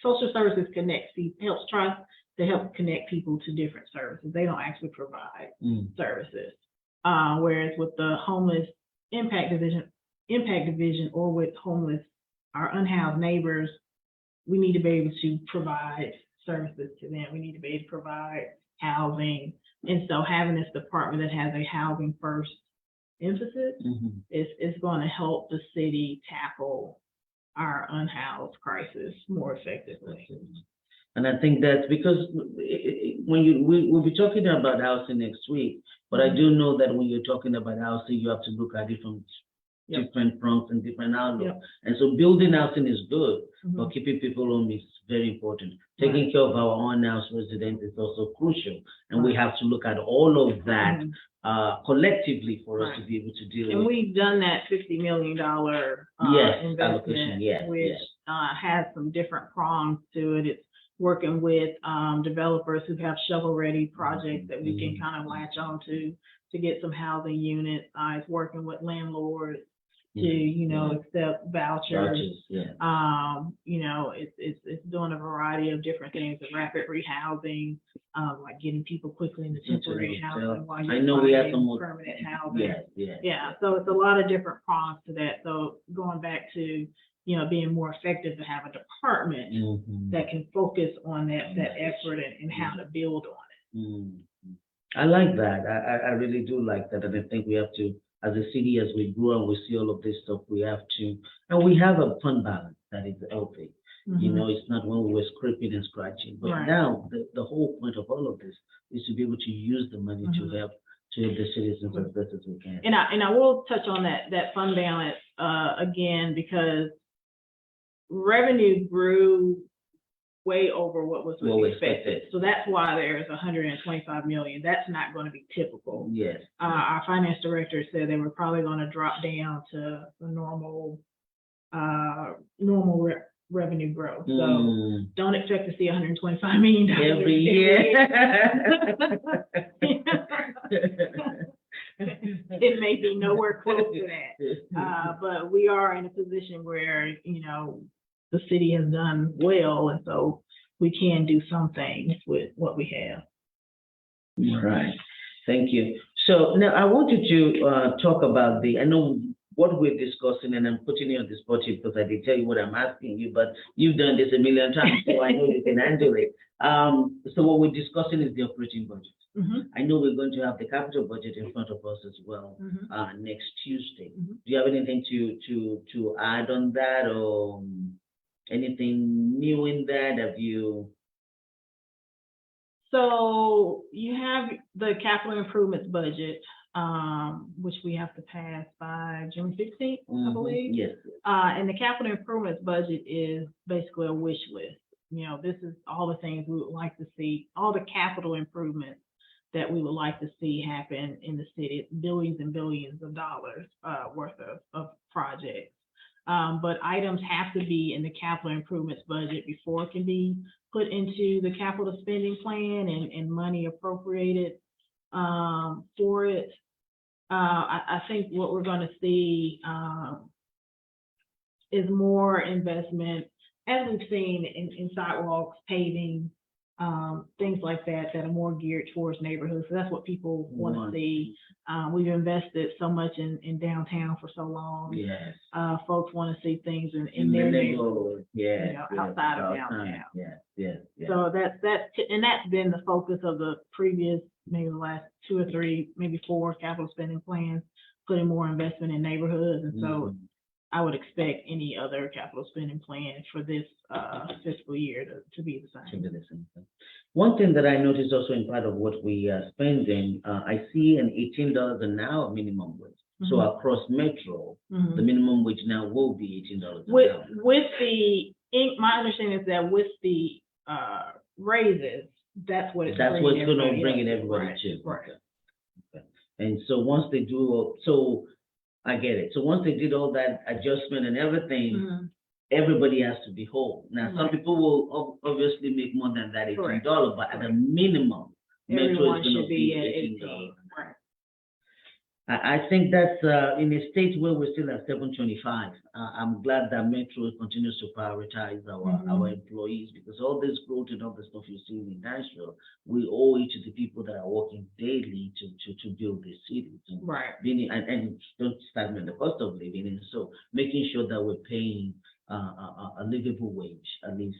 social services helps connect people to different services. They don't actually provide services. Whereas with the homeless impact division or with our unhoused neighbors, we need to be able to provide services to them. We need to be able to provide housing. And so having this department that has a housing first emphasis is going to help the city tackle our unhoused crisis more effectively. And I think that's because we'll be talking about housing next week, but I do know that when you're talking about housing, you have to look at different fronts and different outlooks. And so building housing is good, but keeping people home is very important. Taking care of our unhoused residents is also crucial. And we have to look at all of that collectively for us to be able to deal with. And we've done that $50 million investment, which has some different prongs to it. It's working with developers who have shovel-ready projects that we can kind of latch on to get some housing units. It's working with landlords to, accept vouchers. It's doing a variety of different things, the rapid rehousing, like getting people quickly into temporary housing while you're finding permanent housing. So it's a lot of different prongs to that. So going back to being more effective to have a department that can focus on that effort and how to build on it. I like that. I really do like that. And I think we have to, as a city, as we grow and we see all of this stuff, we have to, and we have a fund balance that is healthy. It's not when we were scraping and scratching. But now the whole point of all of this is to be able to use the money to help the citizens as best as we can. And I will touch on that fund balance again, because revenue grew way over what was expected. So that's why there's 125 million. That's not going to be typical. Yes. Our finance director said they were probably going to drop down to the normal revenue growth. So don't expect to see 125 million every year. It may be nowhere close to that. But we are in a position where, the city has done well, and so we can do some things with what we have. All right. Thank you. So now I wanted to talk about I know what we're discussing, and I'm putting you on the spot here because I did tell you what I'm asking you, but you've done this a million times, so I know you can handle it. So what we're discussing is the operating budget. I know we're going to have the capital budget in front of us as well next Tuesday. Do you have anything to add on that, or anything new in that? Have you? So you have the capital improvements budget, which we have to pass by June 15th, I believe. Yes. And the capital improvements budget is basically a wish list. This is all the things we would like to see, all the capital improvements that we would like to see happen in the city. It's billions and billions of dollars worth of projects. But items have to be in the capital improvements budget before it can be put into the capital spending plan and money appropriated for it. I think what we're going to see is more investment, as we've seen in sidewalks, paving, things like that are more geared towards neighborhoods. So that's what people want to see. We've invested so much in downtown for so long. Yes. Folks want to see things in their neighborhood, outside of downtown. Yes. So that's been the focus of the previous, maybe the last 2 or 3, maybe 4 capital spending plans, putting more investment in neighborhoods. And so I would expect any other capital spending plan for this fiscal year to be the same. One thing that I noticed also in part of what we are spending, I see an $18 an hour minimum wage. So across Metro, the minimum wage now will be $18 an hour. My understanding is that with the raises, that's what it's going to bring in everybody too. Right. Okay. And so once they do, I get it. So once they did all that adjustment and everything, everybody has to be whole. Now, some people will obviously make more than that $18, but at a minimum, Metro Everyone is going should to be be at 18. 18. Right. I think that's in a state where we're still at 725. I'm glad that Metro continues to prioritize our employees, because all this growth and all the stuff you're seeing in Nashville, we owe it to the people that are working daily to build this city. Right. And don't stagnate the cost of living, and so making sure that we're paying a livable wage at least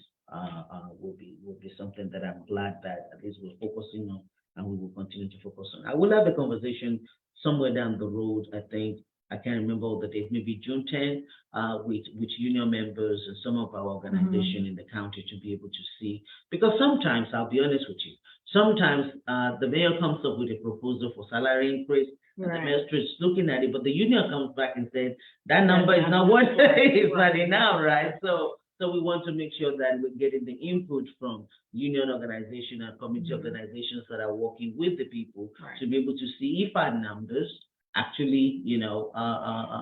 will be something that I'm glad that at least we're focusing on, and we will continue to focus on. I will have a conversation somewhere down the road. I think I can't remember all the dates, maybe June 10th, with union members and some of our organization in the county to be able to see, because sometimes, I'll be honest with you, sometimes the mayor comes up with a proposal for salary increase, and the mayor is looking at it, but the union comes back and says that number is not what it's not enough, right? So we want to make sure that we're getting the input from union organization and community organizations that are working with the people to be able to see if our numbers actually,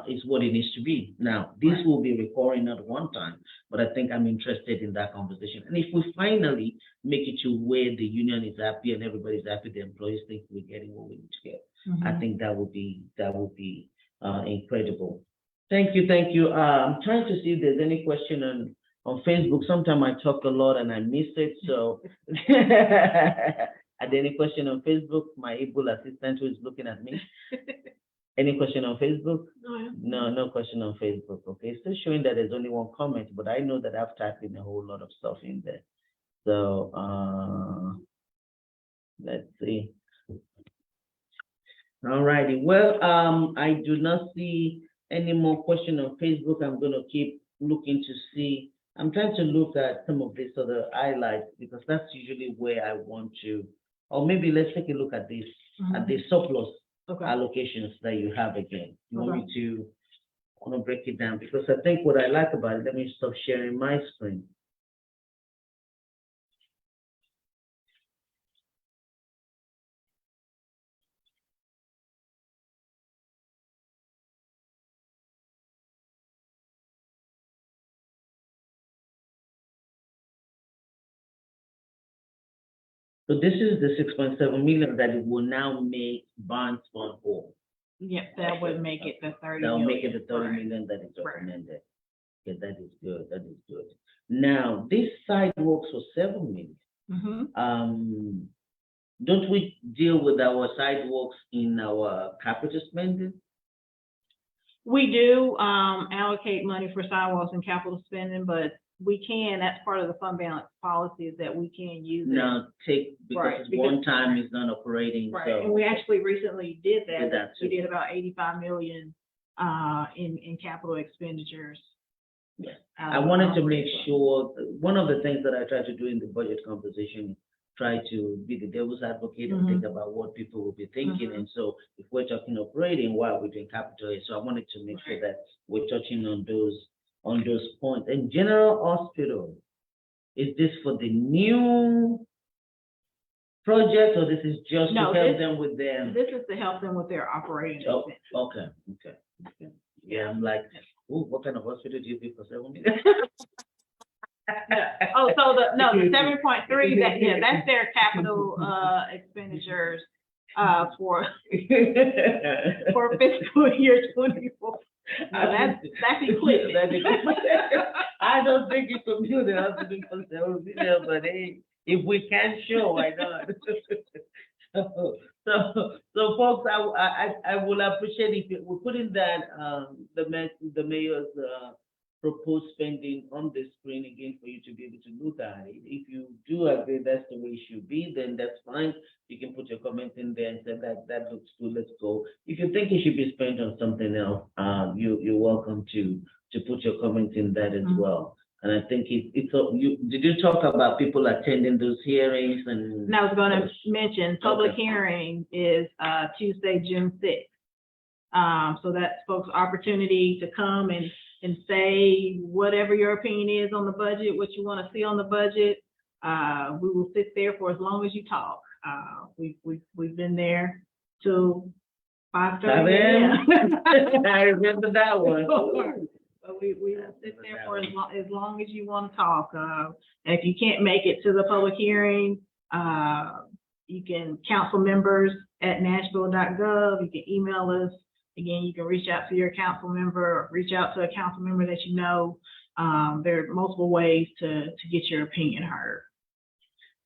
is what it needs to be. Now, this will be recurring at one time, but I think I'm interested in that conversation. And if we finally make it to where the union is happy and everybody's happy, the employees think we're getting what we need to get, I think that would be incredible. Thank you. I'm trying to see if there's any question on Facebook. Sometimes I talk a lot and I miss it. So, are there any question on Facebook? My able assistant who is looking at me. Any question on Facebook? No question on Facebook. Okay, it's still showing that there's only one comment, but I know that I've typed in a whole lot of stuff in there. So, let's see. All righty. Well, I do not see any more question on Facebook. I'm going to keep looking to see. I'm trying to look at some of these other highlights, because that's usually where I want to, or maybe let's take a look at this, at the surplus allocations that you have again. You want me to, I want to break it down, because I think what I like about it, let me stop sharing my screen. So this is the 6.7 million that it will now make bonds fund whole. Yep, that would make it the 30 That will million. make it the 30 million that is recommended. Okay, that is good. That is good. Now, this sidewalks for 7 million. Don't we deal with our sidewalks in our capital spending? We do allocate money for sidewalks and capital spending, but we can, that's part of the fund balance policy, is that we can use it. Now, because one time it's not operating. Right, So and we actually recently did that. too. We did about 85 million in capital expenditures. Yes. I wanted to make sure, one of the things that I try to do in the budget conversation is try to be the devil's advocate and think about what people will be thinking. And so if we're talking operating, while we're doing capital, so I wanted to make sure that we're touching on those points. And General Hospital, is this for the new project, or this is just to help them with their? This is to help them with their operating expenses. Okay. Yeah, I'm like, ooh, what kind of hospital do you do for 7 million? Oh, so the 7.3, that's their capital expenditures for fiscal year 24. That's equipment. I don't think you can build a hospital for 7 million, but hey, if we can show, why not? So folks, I will appreciate if we put in that the mayor's proposed spending on the screen again for you to be able to look at it. If you do agree that's the way it should be, then that's fine. You can put your comment in there and say that looks good, let's go. If you think it should be spent on something else, you're welcome to put your comment in that as well. And I think did you talk about people attending those hearings? And I was going to mention public hearing is Tuesday, June 6th. So that's folks' opportunity to come and say whatever your opinion is on the budget, what you want to see on the budget. We will sit there for as long as you talk. We've been there till 5:30. I remember that one. But we will sit there for as long as you want to talk. And if you can't make it to the public hearing, You can council members at nashville.gov. You can email us. Again, you can reach out to your council member, or reach out to a council member that you know. There are multiple ways to get your opinion heard.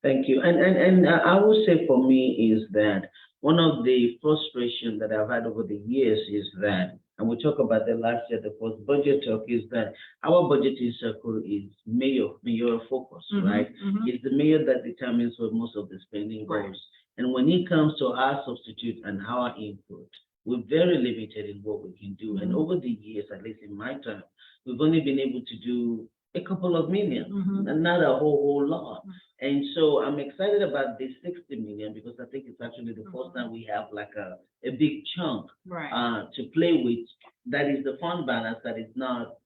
Thank you. And I will say for me is that one of the frustrations that I've had over the years is that, and we talked about that last year, the first budget talk, is that our budgeting circle is mayor focus, right? It's the mayor that determines where most of the spending goes. Right. And when it comes to our substitute and our input, we're very limited in what we can do. And over the years, at least in my term, we've only been able to do a couple of million, and not a whole lot. And so I'm excited about this 60 million because I think it's actually the first time we have like a big chunk Right. to play with. That is the fund balance that is not,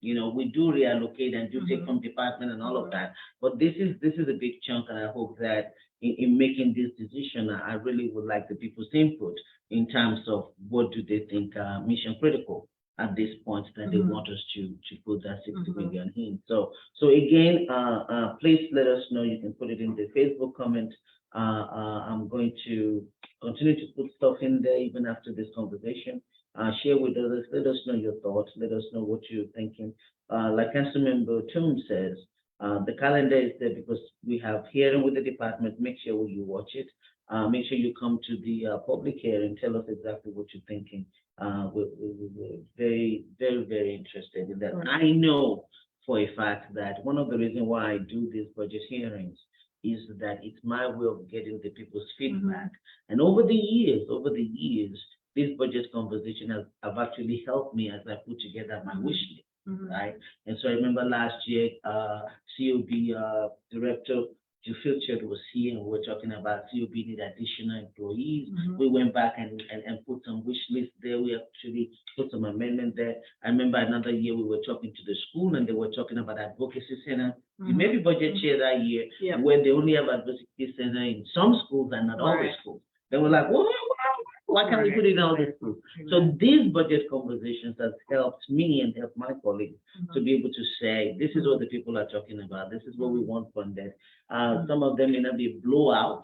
you know, we do reallocate and do take from department and all of that. But this is a big chunk, and I hope that in making this decision, I really would like the people's input in terms of what do they think mission critical at this point that they want us to put that 60 million in. So again, please let us know. You can put it in the Facebook comment. I'm going to continue to put stuff in there even after this conversation. Share with others. Let us know your thoughts. Let us know what you're thinking. Like Councilmember Toombs says, the calendar is there because we have hearing with the department. Make sure you watch it. Make sure you come to the public hearing. Tell us exactly what you're thinking. We're very, very, very interested in that. I know for a fact that one of the reasons why I do these budget hearings is that it's my way of getting the people's feedback. And over the years, this budget conversation have actually helped me as I put together my wish list, right? And so I remember last year, COB Director Zulfat was here, and we were talking about COB need additional employees. We went back and put some wish list there. We actually put some amendment there. I remember another year we were talking to the school, and they were talking about advocacy center. Maybe budget chair that year, where they only have advocacy center in some schools and not all the schools. They were like, why can't we put it in all the schools? So these budget conversations have helped me and helped my colleagues to be able to say, this is what the people are talking about. This is what we want funded. Some of them may not be blowout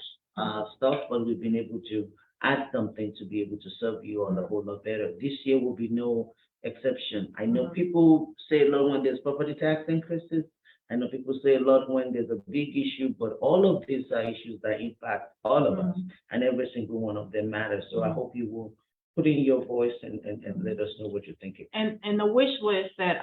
stuff, but we've been able to add something to be able to serve you all a whole lot better. This year will be no exception. I know people say a lot when there's property tax increases. I know people say a lot when there's a big issue, but all of these are issues that impact all of us, and every single one of them matters. So I hope you will put in your voice and let us know what you're thinking. And the wish list that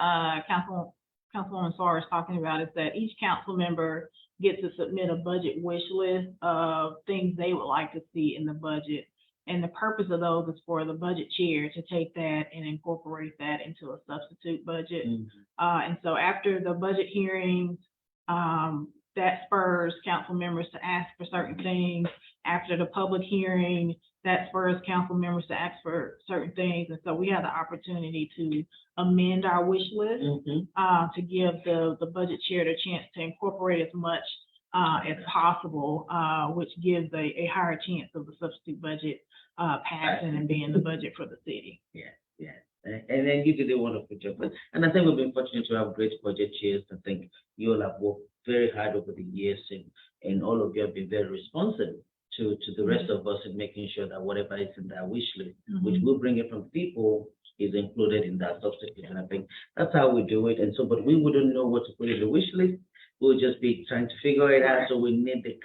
Councilwoman Suara is talking about is that each council member gets to submit a budget wish list of things they would like to see in the budget. And the purpose of those is for the budget chair to take that and incorporate that into a substitute budget. And so after the budget hearings, that spurs council members to ask for certain things. After the public hearing, that spurs council members to ask for certain things. And so we have the opportunity to amend our wish list to give the budget chair the chance to incorporate as much as possible, which gives a higher chance of the substitute budget passing and being the budget for the city. And then you did a wonderful job. And I think we've been fortunate to have great budget chairs. I think you all have worked very hard over the years, and all of you have been very responsible to the rest of us in making sure that whatever is in that wish list, which we'll bring it from people, is included in that substitute. And I think that's how we do it. And so, but we wouldn't know what to put in the wish list. We'll just be trying to figure it out. So we need the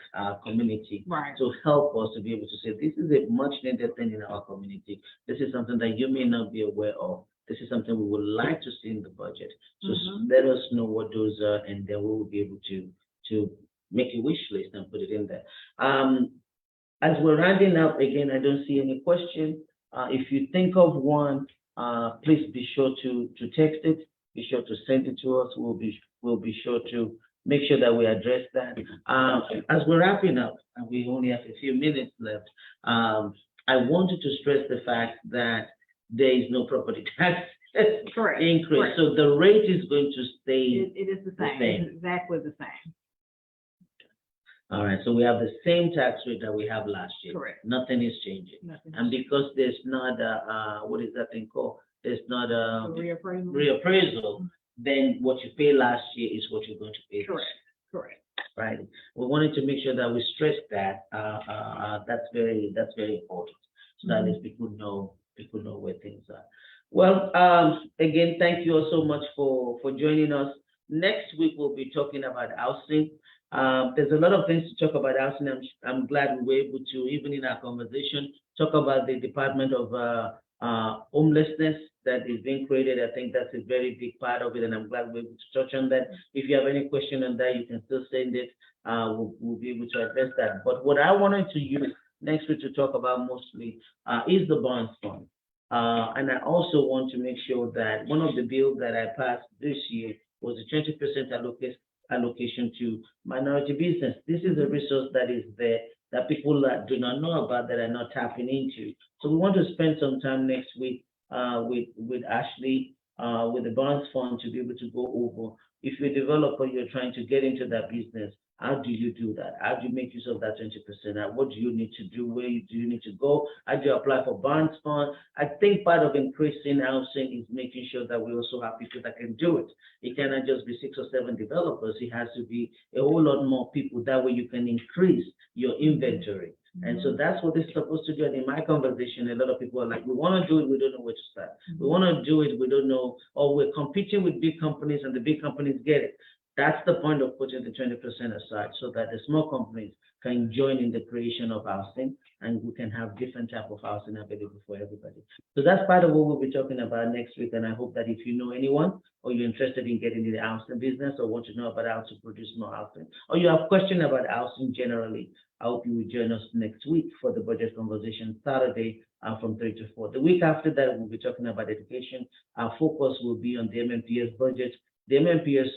community to help us to be able to say, this is a much needed thing in our community. This is something that you may not be aware of. This is something we would like to see in the budget. So let us know what those are, and then we will be able to make a wish list and put it in there. As we're rounding up, again, I don't see any question. If you think of one, please be sure to text it. Be sure to send it to us. We'll be sure to make sure that we address that. As we're wrapping up, and we only have a few minutes left, I wanted to stress the fact that there is no property tax increase. So the rate is going to stay. It is the same. It's exactly the same. All right, so we have the same tax rate that we have last year. Correct. Nothing is changing. And because there's not what is that thing called? There's not a reappraisal. Then what you pay last year is what you're going to pay. Correct. Friday. We wanted to make sure that we stress that. That's very important, so that at least people know where things are. Well, again, thank you all so much for joining us. Next week we'll be talking about housing. There's a lot of things to talk about housing. I'm glad we were able to, even in our conversation, talk about the Department of Homelessness that is being created. I think that's a very big part of it, and I'm glad we were able to touch on that. If you have any question on that, you can still send it. We'll be able to address that. But what I wanted to use next week to talk about mostly is the bonds fund. And I also want to make sure that one of the bills that I passed this year was a 20% allocation to minority business. This is a resource that is there that people that do not know about, that are not tapping into. So we want to spend some time next week with Ashley, with the bonds fund, to be able to go over, if you're a developer, you're trying to get into that business, how do you do that? How do you make use of that 20%? What do you need to do? Where do you need to go? How do you apply for bonds fund? I think part of increasing housing is making sure that we also have people that can do it. It cannot just be 6 or 7 developers. It has to be a whole lot more people. That way you can increase your inventory. And so that's what this is supposed to do. And in my conversation, a lot of people are like, we want to do it, we don't know where to start. We want to do it, we don't know, or we're competing with big companies and the big companies get it. That's the point of putting the 20% aside, so that the small companies can join in the creation of housing, and we can have different type of housing available for everybody. So that's part of what we'll be talking about next week. And I hope that if you know anyone, or you're interested in getting into the housing business, or want to know about how to produce more housing, or you have questions about housing generally, I hope you will join us next week for the budget conversation, Saturday from 3 to 4. The week after that, we'll be talking about education. Our focus will be on the MMPS budget, the MMPS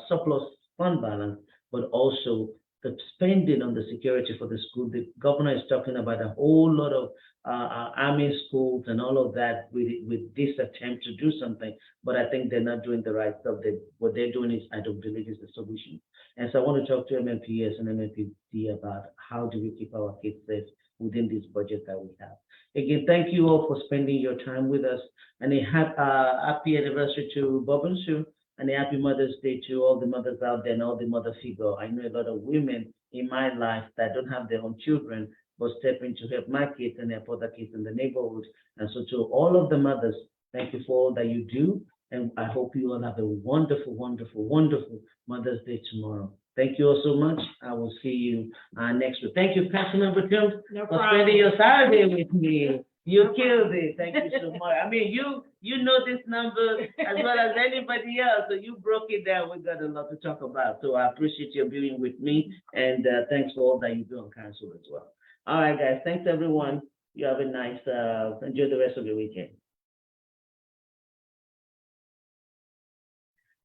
surplus fund balance, but also the spending on the security for the school. The governor is talking about a whole lot of army schools and all of that with this attempt to do something, but I think they're not doing the right stuff. What they're doing is, I don't believe, is the solution. And so I want to talk to MMPS and MMPD about how do we keep our kids safe within this budget that we have. Again, thank you all for spending your time with us, and a happy anniversary to Bob and Sue, and a happy Mother's Day to all the mothers out there and all the mother figure. I know a lot of women in my life that don't have their own children, but step in to help my kids and help other kids in the neighborhood. And so to all of the mothers, thank you for all that you do. And I hope you all have a wonderful, wonderful, wonderful Mother's Day tomorrow. Thank you all so much. I will see you next week. Thank you, Councilmember Toombs, for spending your Saturday with me. You killed it. Thank you so much. I mean, you know this number as well as anybody else, so you broke it down. We got a lot to talk about. So I appreciate you being with me, and thanks for all that you do on council as well. All right, guys. Thanks, everyone. You have a nice, enjoy the rest of your weekend.